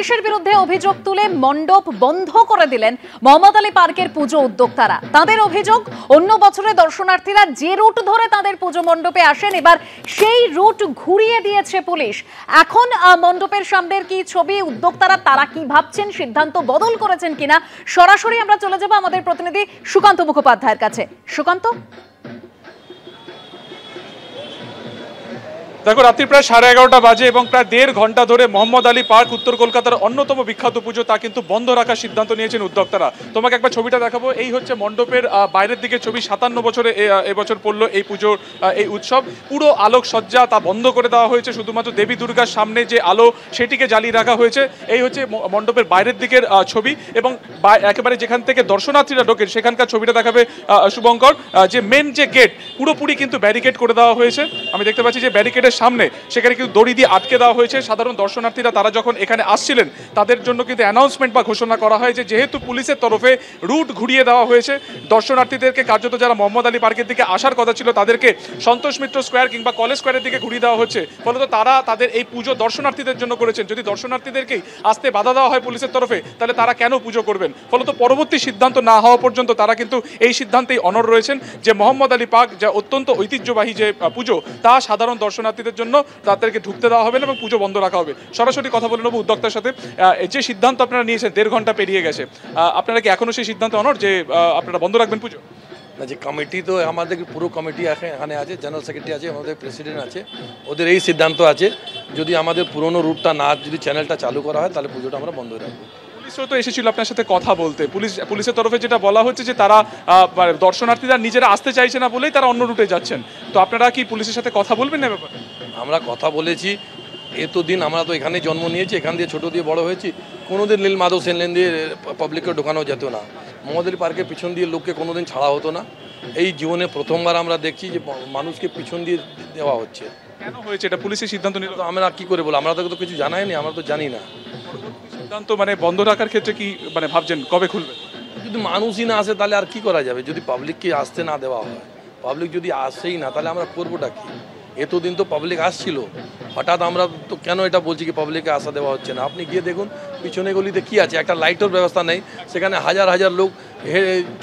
পুলিশের বিরুদ্ধে অভিযোগ তুলে মণ্ডপ বন্ধ করে দিলেন মোহাম্মদ আলী পার্কের পুজো উদ্যোক্তারা। তাদের অভিযোগ, অন্য বছরে দর্শনার্থীরা যে রুট ধরে তাদের পুজো মণ্ডপে আসেন, এবার সেই রুট ঘুরিয়ে দিয়েছে পুলিশ। এখন মণ্ডপের সামনের কি ছবি, উদ্যোক্তারা তারা কি ভাবছেন, সিদ্ধান্ত বদল করেছেন কিনা, সরাসরি আমরা চলে যাব আমাদের প্রতিনিধি সুকান্ত মুখোপাধ্যায়ের কাছে। সুকান্ত, দেখো, রাত্রি প্রায় 11:30 বাজে এবং প্রায় 1.5 ঘন্টা ধরে মোহাম্মদ আলী পার্ক উত্তর কলকাতার অন্যতম বিখ্যাত পুজো তা কিন্তু বন্ধ রাখার সিদ্ধান্ত নিয়েছেন উদ্যোক্তারা। তোমাকে একবার ছবিটা দেখাবো। এই হচ্ছে মণ্ডপের বাইরের দিকে ছবি। 57 বছরে এবছর পড়লো এই পুজোর এই উৎসব। পুরো আলোকসজ্জা তা বন্ধ করে দেওয়া হয়েছে, শুধুমাত্র দেবী দুর্গার সামনে যে আলো সেটিকে জ্বালিয়ে রাখা হয়েছে। এই হচ্ছে মণ্ডপের বাইরের দিকের ছবি এবং একেবারে যেখান থেকে দর্শনার্থীরা ঢোকেন সেখানকার ছবিটা দেখাবে শুভঙ্কর। যে মেন যে গেট পুরোপুরি কিন্তু ব্যারিকেড করে দেওয়া হয়েছে। আমি দেখতে পাচ্ছি যে ব্যারিকেডের সামনে সেখানে কিন্তু দড়ি দিয়ে আটকে দেওয়া হয়েছে। সাধারণ দর্শনার্থীরা তারা যখন এখানে আসছিলেন তাদের জন্য কিন্তু অ্যানাউন্সমেন্ট বা ঘোষণা করা হয় যে যেহেতু পুলিশের তরফে রুট ঘুরিয়ে দেওয়া হয়েছে, দর্শনার্থীদেরকে কার্যত যারা মোহাম্মদ আলী পার্কের দিকে আসার কথা ছিল তাদেরকে সন্তোষ মিত্র স্কোয়ার কিংবা কলেজ স্কোয়ারের দিকে ঘুরিয়ে দেওয়া হচ্ছে। ফলত তারা তাদের এই পুজো দর্শনার্থীদের জন্য করেছেন। যদি দর্শনার্থীদেরকেই আসতে বাধা দেওয়া হয় পুলিশের তরফে, তাহলে তারা কেন পুজো করবেন? ফলত পরবর্তী সিদ্ধান্ত না হওয়া পর্যন্ত তারা কিন্তু এই সিদ্ধান্তেই অনড় রয়েছেন যে মোহাম্মদ আলী পার্ক যা অত্যন্ত ঐতিহ্যবাহী যে পুজো, তা সাধারণ দর্শনার্থীদের জন্য তাদেরকে ঢুকতে দেওয়া হবে না এবং পুজো বন্ধ রাখা হবে। সরাসরি কথা বলে নেব উদ্যোক্তার সাথে। যে সিদ্ধান্ত আপনারা নিয়েছেন, 1.5 ঘন্টা পেরিয়ে গেছে, আপনারা কি এখনো সেই সিদ্ধান্ত অনড় যে আপনারা বন্ধ রাখবেন পুজো? না, যে কমিটি তো আমাদের পুরো কমিটি এখানে আছে, জেনারেল সেক্রেটারি আছে, আমাদের প্রেসিডেন্ট আছে, ওদের এই সিদ্ধান্ত আছে যদি আমাদের পুরনো রুটটা না, যদি চ্যানেলটা চালু করা হয় তাহলে পুজোটা আমরা বন্ধ রাখবো। পুলিশও তো এসেছিল আপনার সাথে কথা বলতে। পুলিশের তরফে যেটা বলা হচ্ছে যে তারা দর্শনার্থীরা নিজেরা আসতে চাইছে না বলেই তারা অন্য রুটে যাচ্ছেন। তো আপনারা কি পুলিশের সাথে কথা বলবেন না ব্যাপারে? আমরা কথা বলেছি। এতদিন আমরা তো এখানে জন্ম নিয়েছি, এখান দিয়ে ছোটো দিয়ে বড় হয়েছি। কোনোদিন নীল মাধব সেন লেন দিয়ে পাবলিককে ঢোকানো যেত না, মোহাম্মদ আলী পার্কের পিছন দিয়ে লোককে কোনোদিন ছাড়া হতো না। এই জীবনে প্রথমবার আমরা দেখছি যে মানুষকে পিছন দিয়ে দেওয়া হচ্ছে। কেন হয়েছে এটা? পুলিশের সিদ্ধান্ত নিল তো আমরা কি করে বলবো? আমরা তো কিছু জানাইনি, আমরা তো জানি না। সিদ্ধান্ত মানে বন্ধ রাখার ক্ষেত্রে কি মানে ভাবছেন কবে খুলবে? যদি মানুষই না আসে তাহলে আর কি করা যাবে? যদি পাবলিককে আসতে না দেওয়া হয়, পাবলিক যদি আসেই না তাহলে আমরা করবোটা কি? এতদিন তো পাবলিক আসছিল, হঠাৎ আমরা তো কেন এটা বলছি কি পাবলিককে আসা দেওয়া হচ্ছে না? আপনি গিয়ে দেখুন পিছনে গলিতে কি আছে, একটা লাইটের ব্যবস্থা নেই, সেখানে হাজার হাজার লোক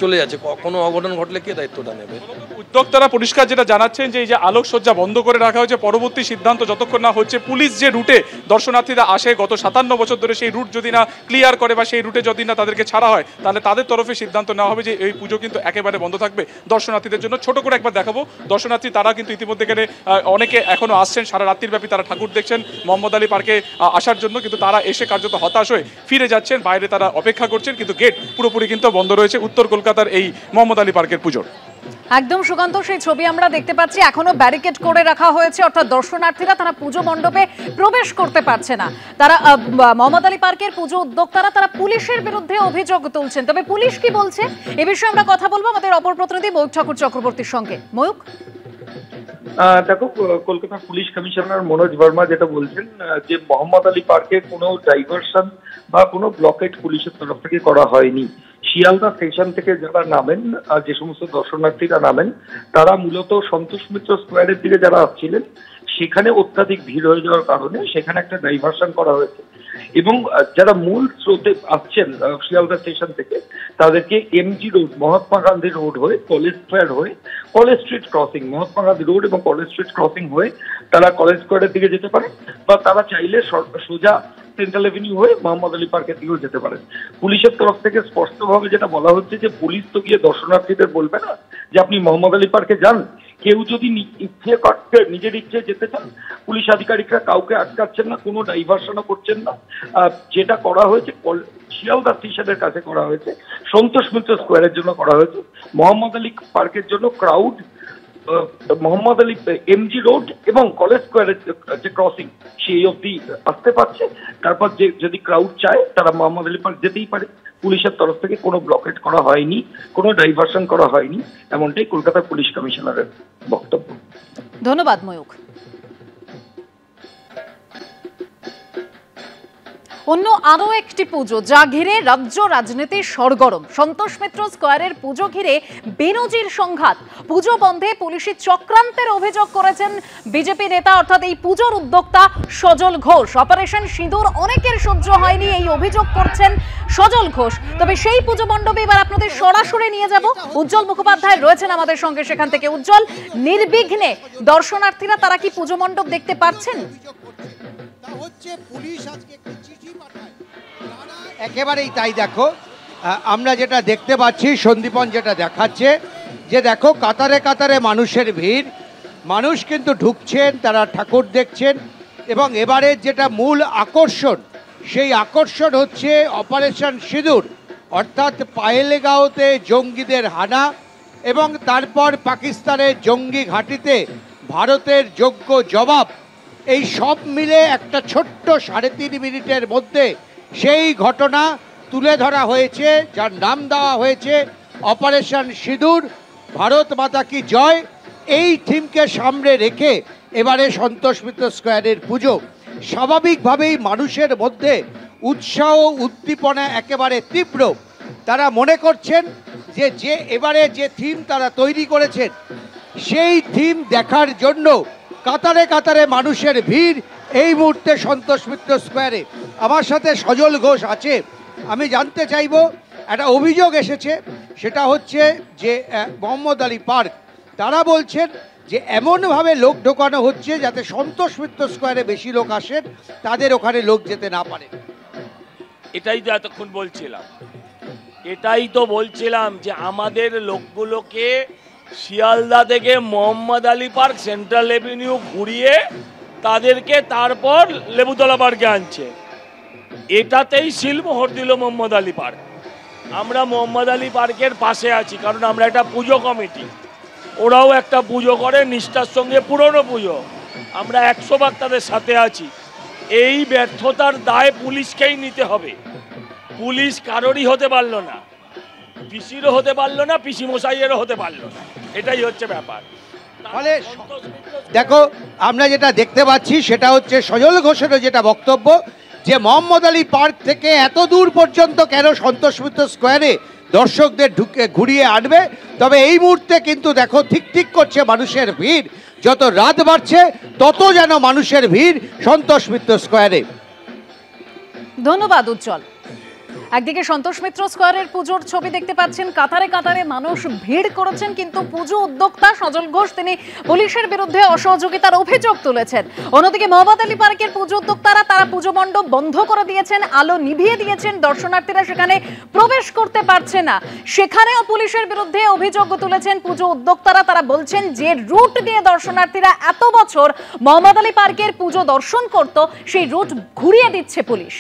চলে যাচ্ছে। কোনো অঘটন ঘটলে কে দায়িত্বটা নেবে? উদ্যোক্তারা পরিষ্কার যেটা জানাচ্ছেন যে এই যে আলোকসজ্জা বন্ধ করে রাখা হয়েছে, পরবর্তী সিদ্ধান্ত যতক্ষণ না হচ্ছে, পুলিশ যে রুটে দর্শনার্থীরা আসে গত 57 বছর ধরে, সেই রুট যদি না ক্লিয়ার করে বা সেই রুটে যদি না তাদেরকে ছাড়া হয়, তাহলে তাদের তরফে সিদ্ধান্ত নেওয়া হবে যে এই পুজো কিন্তু একেবারে বন্ধ থাকবে দর্শনার্থীদের জন্য। ছোট করে একবার দেখাবো, দর্শনার্থী তারা কিন্তু ইতিমধ্যে এখানে অনেকে এখনো আসছেন, সারা রাত্রির ব্যাপী তারা ঠাকুর দেখছেন মোহাম্মদ আলী পার্কে আসার জন্য, কিন্তু তারা এসে কার্যত হতাশ হয়ে ফিরে যাচ্ছেন। বাইরে তারা অপেক্ষা করছেন, কিন্তু গেট পুরোপুরি কিন্তু বন্ধ রয়েছে উত্তর কলকাতার এই মোহাম্মদ আলী পার্কের পুজোর। একদম সুকান্ত, সেই ছবি আমরা দেখতে পাচ্ছি। এখনো ব্যারিকেড করে রাখা হয়েছে, অর্থাৎ দর্শনার্থীরা তারা পুজো মণ্ডপে প্রবেশ করতে পারছে না। তারা মোহাম্মদ আলী পার্কের পুজো উদ্যোক্তারা তারা পুলিশের বিরুদ্ধে অভিযোগ তুলছেন। তবে পুলিশ কি বলছে এ বিষয়ে আমরা কথা বলবো আমাদের অপর প্রতিনিধি ময়ূক ঠাকুর চক্রবর্তীর সঙ্গে। ময়ূক, দেখো, কলকাতার পুলিশ কমিশনার মনোজ বর্মা যেটা বলছেন যে মোহাম্মদ আলী পার্কে কোনো ডাইভারশন বা কোনো ব্লকেট পুলিশের তরফ থেকে করা হয়নি। শিয়ালদা স্টেশন থেকে যারা নামেন, যে সমস্ত দর্শনার্থীরা নামেন, তারা মূলত সন্তোষ মিত্র স্কোয়ারের দিকে যারা আসছিলেন সেখানে অত্যাধিক ভিড় হয়ে যাওয়ার কারণে সেখানে একটা ডাইভারশন করা হয়েছে এবং যারা মূল স্রোতে আসছেন শিয়ালদা স্টেশন থেকে তাদেরকে MG road, Mahatma Gandhi road হয়ে কলেজ স্কোয়ার হয়ে college street crossing, Mahatma Gandhi road এবং কলেজ স্ট্রিট ক্রসিং হয়ে তারা কলেজ স্কোয়ারের দিকে যেতে পারে, বা তারা চাইলে সোজা সেন্ট্রাল এভিনিউ হয়ে মোহাম্মদ আলী পার্কের দিকেও যেতে পারেন। পুলিশের তরফ থেকে স্পষ্টভাবে যেটা বলা হচ্ছে যে পুলিশ তো গিয়ে দর্শনার্থীদের বলবে না যে আপনি মোহাম্মদ আলী পার্কে যান। কেউ যদি ইচ্ছে করতে নিজের ইচ্ছে যেতে চান, পুলিশ আধিকারিকরা কাউকে আটকাচ্ছেন না, কোনো ডাইভারশনও করছেন না। যেটা করা হয়েছে শিয়ালদা স্টেশনের কাছে করা হয়েছে, সন্তোষ মিত্র স্কোয়ারের জন্য করা হয়েছে, মোহাম্মদ আলী পার্কের জন্য crowd Mohammad Ali MG road এবং কলেজ স্কোয়ারের যে ক্রসিং সেই অবধি আসতে পারছে। তারপর যে যদি ক্রাউড চায় তারা মোহাম্মদ আলী পার্ক যেতেই পারে। পুলিশের তরফ থেকে কোনো ব্লকেট করা হয়নি, কোনো ডাইভারশন করা হয়নি, এমনটাই কলকাতা পুলিশ কমিশনারের বক্তব্য। ধন্যবাদ ময়ূক। অন্য আরো একটি পুজো যা ঘিরে রাজ্য রাজনীতির সরগরম। সন্তোষ মিত্র স্কয়ারের পুজো ঘিরে বেনজির সংঘাত। পুজো বন্ধে পুলিশি চক্রান্তের অভিযোগ করেছেন বিজেপি নেতা, অর্থাৎ এই পুজোর উদ্যোক্তা সজল ঘোষ। অপারেশন সিঁদুর অনেকের সহ্য হয়নি, এই অভিযোগ করছেন সজল ঘোষ। তবে সেই পুজো মণ্ডপে এবার আপনাদের সরাসরি নিয়ে যাব। উজ্জ্বল মুখোপাধ্যায় রয়েছেন আমাদের সঙ্গে সেখান থেকে। উজ্জ্বল, নির্বিঘ্নে দর্শনার্থীরা তারা কি পুজো মণ্ডপ দেখতে পাচ্ছেন? একেবারেই তাই। দেখো, আমরা যেটা দেখতে পাচ্ছি, সন্দীপন যেটা দেখাচ্ছে, যে দেখো কাতারে কাতারে মানুষের ভিড়, মানুষ কিন্তু ঢুকছেন, তারা ঠাকুর দেখছেন। এবং এবারে যেটা মূল আকর্ষণ, সেই আকর্ষণ হচ্ছে অপারেশন সিঁদুর, অর্থাৎ পাহেলগাঁওতে জঙ্গিদের হানা এবং তারপর পাকিস্তানের জঙ্গি ঘাঁটিতে ভারতের যোগ্য জবাব। এই সব মিলে একটা ছোট্ট 3.5 মিনিটের মধ্যে সেই ঘটনা তুলে ধরা হয়েছে, যার নাম দেওয়া হয়েছে অপারেশন সিঁদুর, ভারত মাতা কি জয়। এই থিমকে সামনে রেখে এবারে সন্তোষ মিত্র স্কয়ারের পুজো। স্বাভাবিকভাবেই মানুষের মধ্যে উৎসাহ উদ্দীপনা একেবারে তীব্র। তারা মনে করছেন যে এবারে যে থিম তারা তৈরি করেছেন, সেই থিম দেখার জন্য কাতারে কাতারে মানুষের ভিড় এই মুহূর্তে সন্তোষ মিত্র স্কয়ারে। আমার সাথে সজল ঘোষ আছে। আমি জানতে চাইব, একটা অভিযোগ এসেছে, সেটা হচ্ছে যে মোহাম্মদ আলী পার্ক, তারা বলছেন যে এমনভাবে লোক ঢোকানো হচ্ছে যাতে সন্তোষ মিত্র স্কয়ারে বেশি লোক আসেন, তাদের ওখানে লোক যেতে না পারে। এটাই তো এতক্ষণ বলছিলাম যে আমাদের লোকগুলোকে শিয়ালদা থেকে Mohammad Ali park, central Avenue ঘুরিয়ে তাদেরকে তারপর লেবুতলা পার্কে আনছে। এটাতেই শিলমোহর দিল মোহাম্মদ আলী পার্ক। আমরা মোহাম্মদ আলী পার্কের পাশে আছি, কারণ আমরা একটা পুজো কমিটি, ওরাও একটা পুজো করে নিষ্ঠার সঙ্গে, পুরনো পুজো। আমরা 100 ভাগ তাদের সাথে আছি। এই ব্যর্থতার দায় পুলিশকেই নিতে হবে। পুলিশ কারোরই হতে পারলো না, পিসিরও হতে পারলো না, পিসি মশাইয়েরও হতে পারলো না। এটাই হচ্ছে ব্যাপার। ফলে দেখো, আমরা যেটা দেখতে পাচ্ছি সেটা হচ্ছে সজল ঘোষেরও যেটা বক্তব্য, যে মোহাম্মদ আলী পার্ক থেকে এত দূর পর্যন্ত কেন সন্তোষ মিত্র স্কয়ারে দর্শকদের ঘুরিয়ে আনবে। তবে এই মুহূর্তে কিন্তু দেখো ঠিক করছে মানুষের ভিড়, যত রাত বাড়ছে তত যেন মানুষের ভিড় সন্তোষ মিত্র স্কয়ারে। ধন্যবাদ উজ্জ্বল। একদিকে সন্তোষ মিত্র স্কয়ারের পুজোর ছবি দেখতে পাচ্ছেন, কাতারে কাতারে মানুষ ভিড় করেছেন, কিন্তু পুজো উদ্যোক্তা সজল ঘোষ তিনি পুলিশের বিরুদ্ধে অসহযোগিতার অভিযোগ তুলেছেন। অন্যদিকে মোহাম্মদ আলী পার্কের পুজো উদ্যোক্তারা তারা পুজো মণ্ডপ বন্ধ করে দিয়েছেন, আলো নিভিয়ে দিয়েছেন, দর্শনার্থীরা সেখানে প্রবেশ করতে পারছে না। সেখানেও পুলিশের বিরুদ্ধে অভিযোগ তুলেছেন পুজো উদ্যোক্তারা। তারা বলছেন যে রুট দিয়ে দর্শনার্থীরা এত বছর মোহাম্মদ আলী পার্কের পুজো দর্শন করত, সেই রুট ঘুরিয়ে দিচ্ছে পুলিশ।